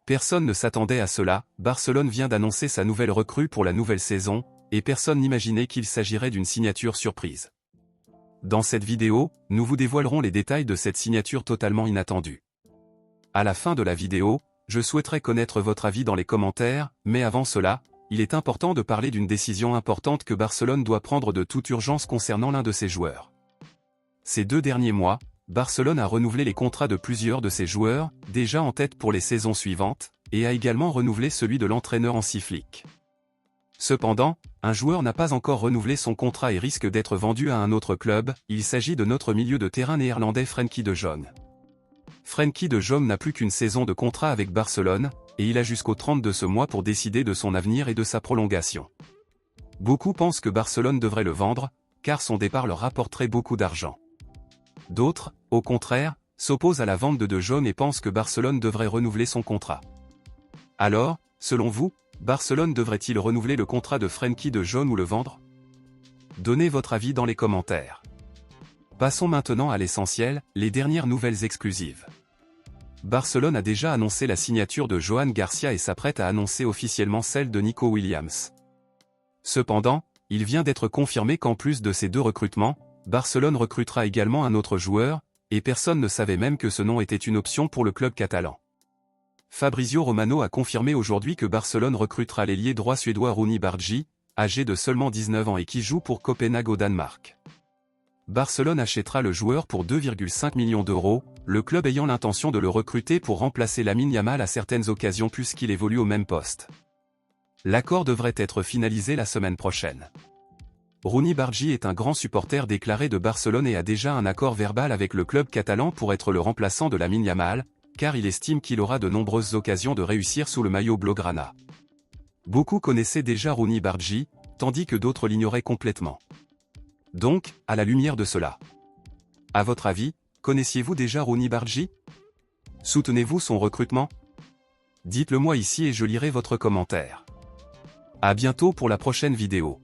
Personne ne s'attendait à cela, Barcelone vient d'annoncer sa nouvelle recrue pour la nouvelle saison, et personne n'imaginait qu'il s'agirait d'une signature surprise. Dans cette vidéo, nous vous dévoilerons les détails de cette signature totalement inattendue. À la fin de la vidéo, je souhaiterais connaître votre avis dans les commentaires, mais avant cela, il est important de parler d'une décision importante que Barcelone doit prendre de toute urgence concernant l'un de ses joueurs. Ces 2 derniers mois, Barcelone a renouvelé les contrats de plusieurs de ses joueurs, déjà en tête pour les saisons suivantes, et a également renouvelé celui de l'entraîneur Hansi Flick. Cependant, un joueur n'a pas encore renouvelé son contrat et risque d'être vendu à un autre club, il s'agit de notre milieu de terrain néerlandais Frenkie de Jong. Frenkie de Jong n'a plus qu'une saison de contrat avec Barcelone, et il a jusqu'au 30 de ce mois pour décider de son avenir et de sa prolongation. Beaucoup pensent que Barcelone devrait le vendre, car son départ leur rapporterait beaucoup d'argent. D'autres, au contraire, s'opposent à la vente de Jong et pensent que Barcelone devrait renouveler son contrat. Alors, selon vous, Barcelone devrait-il renouveler le contrat de Frenkie de Jong ou le vendre? Donnez votre avis dans les commentaires. Passons maintenant à l'essentiel, les dernières nouvelles exclusives. Barcelone a déjà annoncé la signature de Joan Garcia et s'apprête à annoncer officiellement celle de Nico Williams. Cependant, il vient d'être confirmé qu'en plus de ces 2 recrutements, Barcelone recrutera également un autre joueur, et personne ne savait même que ce nom était une option pour le club catalan. Fabrizio Romano a confirmé aujourd'hui que Barcelone recrutera l'ailier droit suédois Rooney Bargi, âgé de seulement 19 ans et qui joue pour Copenhague au Danemark. Barcelone achètera le joueur pour 2,5 millions d'euros, le club ayant l'intention de le recruter pour remplacer Lamine Yamal à certaines occasions puisqu'il évolue au même poste. L'accord devrait être finalisé la semaine prochaine. Rooney Bargi est un grand supporter déclaré de Barcelone et a déjà un accord verbal avec le club catalan pour être le remplaçant de Lamine Yamal, car il estime qu'il aura de nombreuses occasions de réussir sous le maillot blaugrana. Beaucoup connaissaient déjà Rooney Bargi, tandis que d'autres l'ignoraient complètement. Donc, à la lumière de cela, à votre avis, connaissiez-vous déjà Rooney Bargi? Soutenez-vous son recrutement? Dites-le moi ici et je lirai votre commentaire. À bientôt pour la prochaine vidéo.